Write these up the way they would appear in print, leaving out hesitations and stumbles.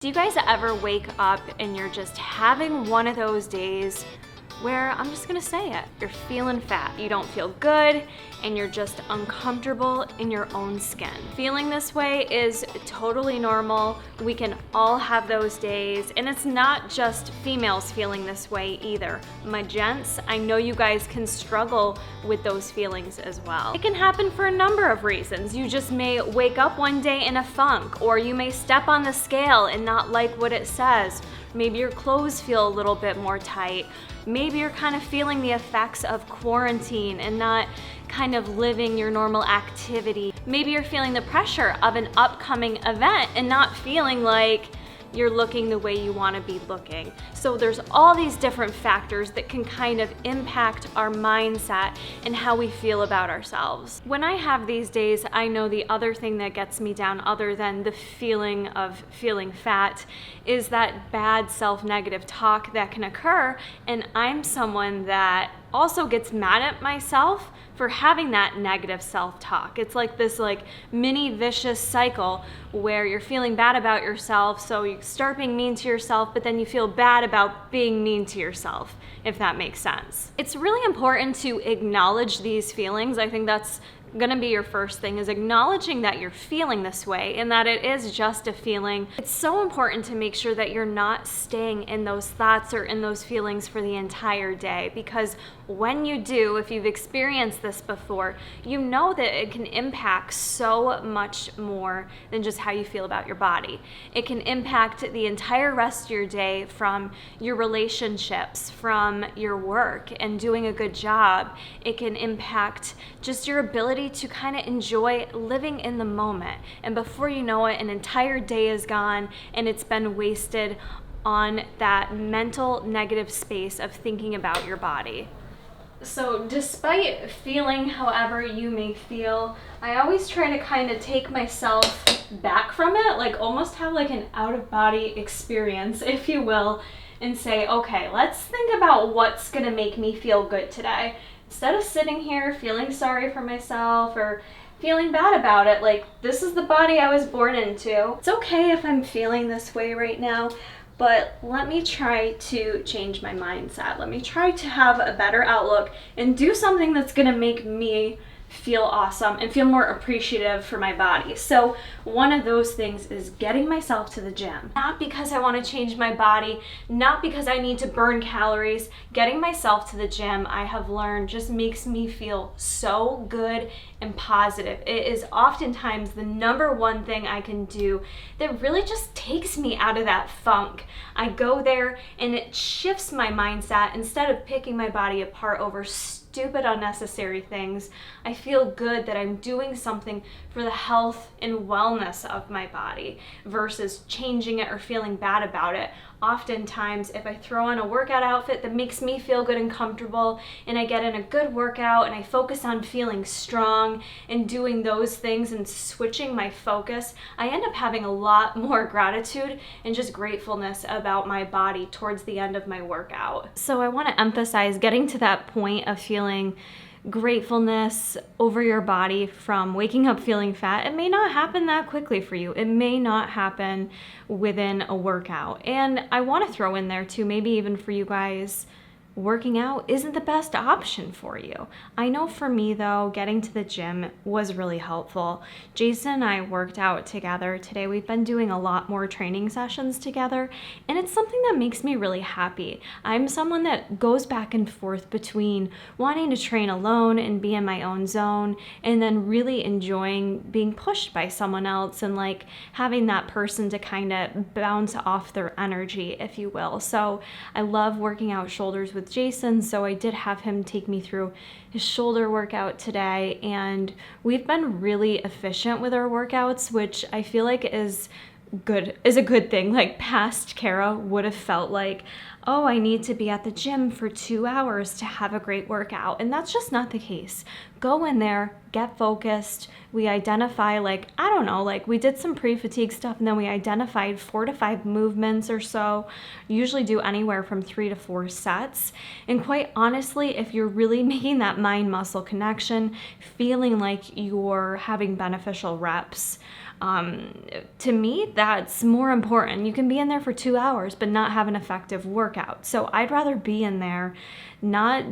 Do you guys ever wake up and you're just having one of those days where, I'm just gonna say it, you're feeling fat, you don't feel good, and you're just uncomfortable in your own skin? Feeling this way is totally normal. We can all have those days, and it's not just females feeling this way either. My gents, I know you guys can struggle with those feelings as well. It can happen for a number of reasons. You just may wake up one day in a funk, or you may step on the scale and not like what it says. Maybe your clothes feel a little bit more tight. Maybe you're kind of feeling the effects of quarantine and not kind of living your normal activity. Maybe you're feeling the pressure of an upcoming event and not feeling like you're looking the way you want to be looking. So there's all these different factors that can kind of impact our mindset and how we feel about ourselves. When I have these days, I know the other thing that gets me down, other than the feeling of feeling fat, is that bad self-negative talk that can occur. And I'm someone that also gets mad at myself for having that negative self-talk. It's like this mini vicious cycle where you're feeling bad about yourself, so you start being mean to yourself, but then you feel bad about being mean to yourself, if that makes sense. It's really important to acknowledge these feelings. I think that's gonna be your first thing, is acknowledging that you're feeling this way and that it is just a feeling. It's so important to make sure that you're not staying in those thoughts or in those feelings for the entire day, because when you do, if you've experienced this before, you know that it can impact so much more than just how you feel about your body. It can impact the entire rest of your day, from your relationships, from your work and doing a good job. It can impact just your ability to kind of enjoy living in the moment. And before you know it, an entire day is gone and it's been wasted on that mental negative space of thinking about your body. So despite feeling however you may feel, I always try to kind of take myself back from it, like almost have like an out-of-body experience, if you will, and say, okay, let's think about what's gonna make me feel good today. Instead of sitting here feeling sorry for myself or feeling bad about it, like, this is the body I was born into. It's okay if I'm feeling this way right now, but let me try to change my mindset. Let me try to have a better outlook and do something that's gonna make me feel awesome and feel more appreciative for my body. So one of those things is getting myself to the gym. Not because I want to change my body, not because I need to burn calories. Getting myself to the gym, I have learned, just makes me feel so good and positive. It is oftentimes the number one thing I can do that really just takes me out of that funk. I go there and it shifts my mindset. Instead of picking my body apart over stupid, unnecessary things, I feel good that I'm doing something for the health and wellness of my body versus changing it or feeling bad about it. Oftentimes, if I throw on a workout outfit that makes me feel good and comfortable, and I get in a good workout and I focus on feeling strong and doing those things and switching my focus, I end up having a lot more gratitude and just gratefulness about my body towards the end of my workout. So I want to emphasize getting to that point of feeling gratefulness over your body from waking up feeling fat. It may not happen that quickly for you. It may not happen within a workout. And I want to throw in there too, maybe even for you guys, working out isn't the best option for you. I know for me though, getting to the gym was really helpful. Jason and I worked out together today. We've been doing a lot more training sessions together, and it's something that makes me really happy. I'm someone that goes back and forth between wanting to train alone and be in my own zone, and then really enjoying being pushed by someone else and like having that person to kind of bounce off their energy, if you will. So I love working out shoulders with Jason, so I did have him take me through his shoulder workout today, and we've been really efficient with our workouts, which I feel like is a good thing. Like, past Kara would have felt like, oh, I need to be at the gym for 2 hours to have a great workout. And that's just not the case. Go in there, get focused. We identify, we did some pre-fatigue stuff, and then we identified 4 to 5 movements or so. Usually do anywhere from 3 to 4 sets. And quite honestly, if you're really making that mind-muscle connection, feeling like you're having beneficial reps, To me, that's more important. You can be in there for 2 hours, but not have an effective workout. So I'd rather be in there, not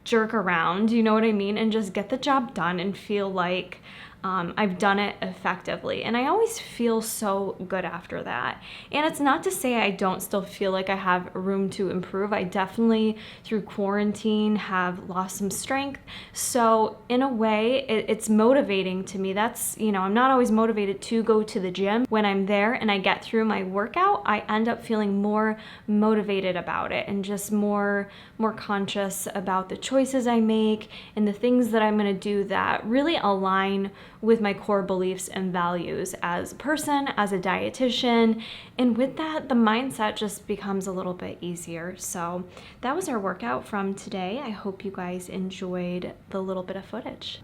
jerk around, you know what I mean? And just get the job done and feel like I've done it effectively. And I always feel so good after that. And it's not to say I don't still feel like I have room to improve. I definitely, through quarantine, have lost some strength. So in a way, it's motivating to me. That's, you know, I'm not always motivated to go to the gym. When I'm there and I get through my workout, I end up feeling more motivated about it and just more conscious about the choices I make and the things that I'm gonna do that really align with my core beliefs and values as a person, as a dietitian. And with that, the mindset just becomes a little bit easier. So that was our workout from today. I hope you guys enjoyed the little bit of footage.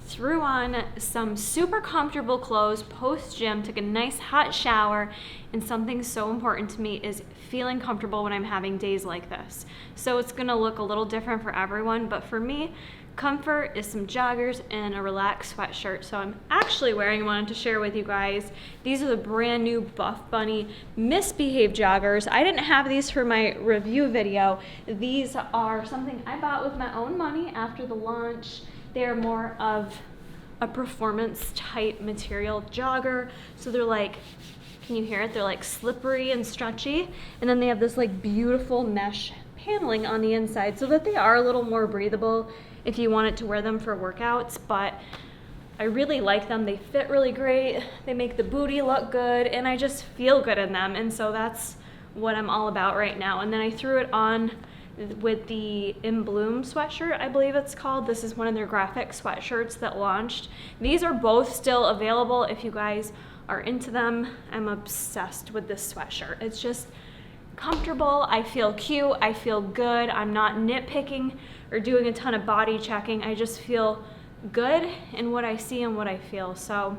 Threw on some super comfortable clothes post-gym, took a nice hot shower, and something so important to me is feeling comfortable when I'm having days like this. So it's gonna look a little different for everyone, but for me, comfort is some joggers and a relaxed sweatshirt. So I'm actually wearing, I wanted to share with you guys, these are the brand new Buff Bunny Misbehave joggers. I didn't have these for my review video. These are something I bought with my own money after the launch. They're more of a performance type material jogger. So they're like, can you hear it? They're like slippery and stretchy. And then they have this like beautiful mesh paneling on the inside so that they are a little more breathable if you wanted to wear them for workouts, but I really like them. They fit really great. They make the booty look good, and I just feel good in them. And so that's what I'm all about right now. And then I threw it on with the In Bloom sweatshirt, I believe it's called. This is one of their graphic sweatshirts that launched. These are both still available if you guys are into them. I'm obsessed with this sweatshirt. It's just comfortable, I feel cute, I feel good, I'm not nitpicking or doing a ton of body checking. I just feel good in what I see and what I feel. So,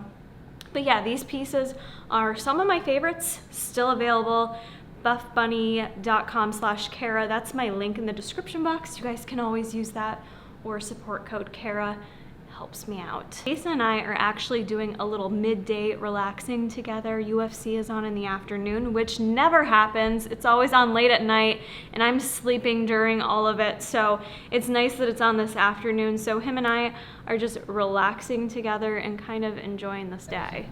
but yeah, these pieces are some of my favorites, still available. buffbunny.com/Kara. That's my link in the description box. You guys can always use that, or support code Kara. Helps me out. Jason and I are actually doing a little midday relaxing together. UFC is on in the afternoon, which never happens. It's always on late at night, and I'm sleeping during all of it. So it's nice that it's on this afternoon. So him and I are just relaxing together and kind of enjoying this day.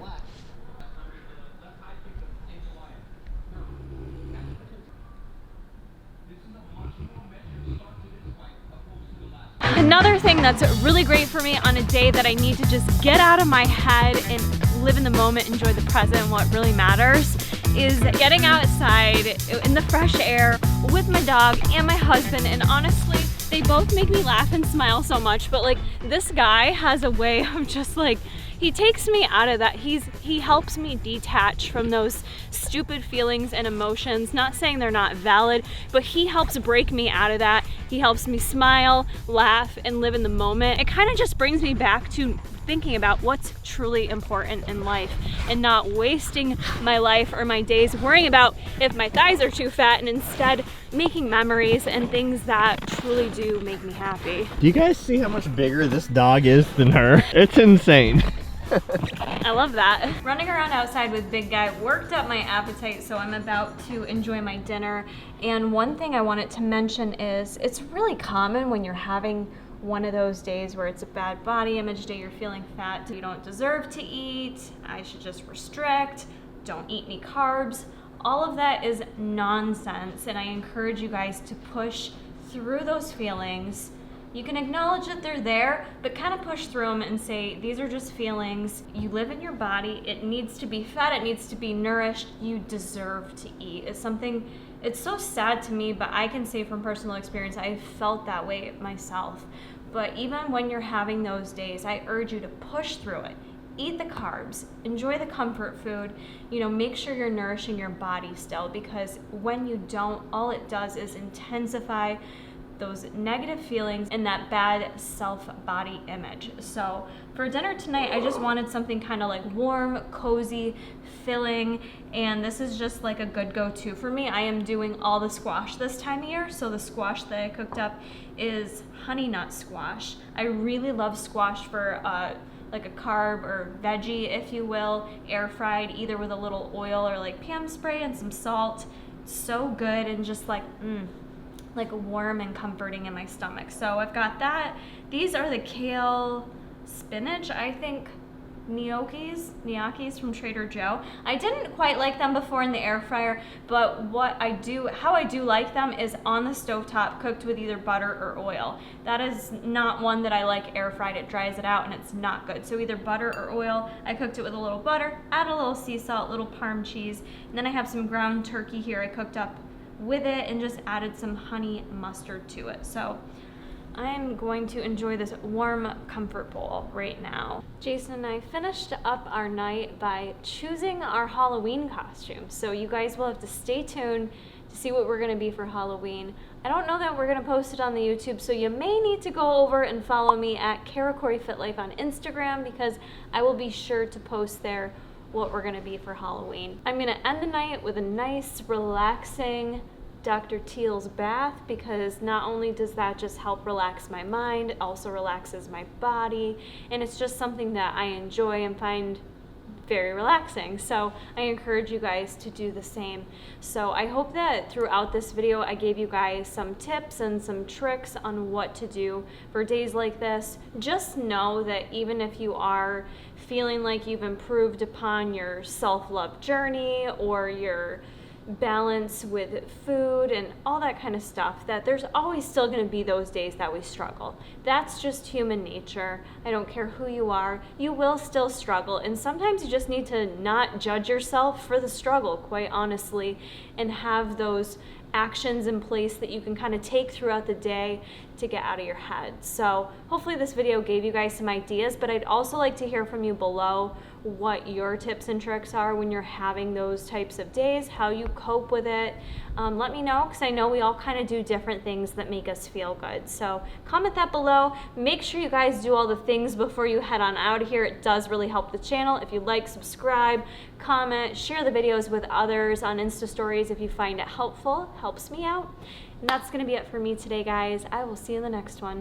Another thing that's really great for me on a day that I need to just get out of my head and live in the moment, enjoy the present, what really matters, is getting outside in the fresh air with my dog and my husband. And honestly, they both make me laugh and smile so much, but like this guy has a way of just like, he takes me out of that. He helps me detach from those stupid feelings and emotions. Not saying they're not valid, but he helps break me out of that. He helps me smile, laugh, and live in the moment. It kind of just brings me back to thinking about what's truly important in life and not wasting my life or my days worrying about if my thighs are too fat, and instead making memories and things that truly do make me happy. Do you guys see how much bigger this dog is than her? It's insane. I love that. Running around outside with Big Guy worked up my appetite, so I'm about to enjoy my dinner. And one thing I wanted to mention is it's really common when you're having one of those days where it's a bad body image day, you're feeling fat, you don't deserve to eat, I should just restrict, don't eat any carbs. All of that is nonsense, and I encourage you guys to push through those feelings. You can acknowledge that they're there, but kind of push through them and say, these are just feelings. You live in your body. It needs to be fed. It needs to be nourished. You deserve to eat. It's something, it's so sad to me, but I can say from personal experience, I've felt that way myself. But even when you're having those days, I urge you to push through it. Eat the carbs, enjoy the comfort food, make sure you're nourishing your body still, because when you don't, all it does is intensify those negative feelings and that bad self-body image. So for dinner tonight, I just wanted something kind of like warm, cozy, filling, and this is just like a good go-to for me. I am doing all the squash this time of year, so the squash that I cooked up is honey nut squash. I really love squash for like a carb or veggie, if you will, air fried, either with a little oil or like Pam spray and some salt. So good and just like warm and comforting in my stomach. So I've got that. These are the kale spinach, I think, gnocchis from Trader Joe. I didn't quite like them before in the air fryer, but how I do like them is on the stovetop, cooked with either butter or oil. That is not one that I like air fried. It dries it out and it's not good. So either butter or oil. I cooked it with a little butter, added a little sea salt, little Parm cheese, and then I have some ground turkey here I cooked up with it and just added some honey mustard to it. So I'm going to enjoy this warm comfort bowl right now. Jason and I finished up our night by choosing our Halloween costumes. So you guys will have to stay tuned to see what we're gonna be for Halloween. I don't know that we're gonna post it on the YouTube, so you may need to go over and follow me at KaraCoreyFitLife on Instagram, because I will be sure to post there what we're gonna be for Halloween. I'm gonna end the night with a nice, relaxing Dr. Teal's bath, because not only does that just help relax my mind, it also relaxes my body, and it's just something that I enjoy and find very relaxing. So I encourage you guys to do the same. So I hope that throughout this video I gave you guys some tips and some tricks on what to do for days like this. Just know that even if you are feeling like you've improved upon your self-love journey or your balance with food and all that kind of stuff, that there's always still going to be those days that we struggle. That's just human nature. I don't care who you are, you will still struggle, and sometimes you just need to not judge yourself for the struggle, quite honestly, and have those actions in place that you can kind of take throughout the day to get out of your head. So hopefully this video gave you guys some ideas, but I'd also like to hear from you below what your tips and tricks are when you're having those types of days, how you cope with it. Let me know, because I know we all kind of do different things that make us feel good. So comment that below. Make sure you guys do all the things before you head on out of here. It does really help the channel. If you like, subscribe, comment, share the videos with others on Insta stories if you find it helpful. Helps me out. And that's going to be it for me today, guys. I will see you in the next one.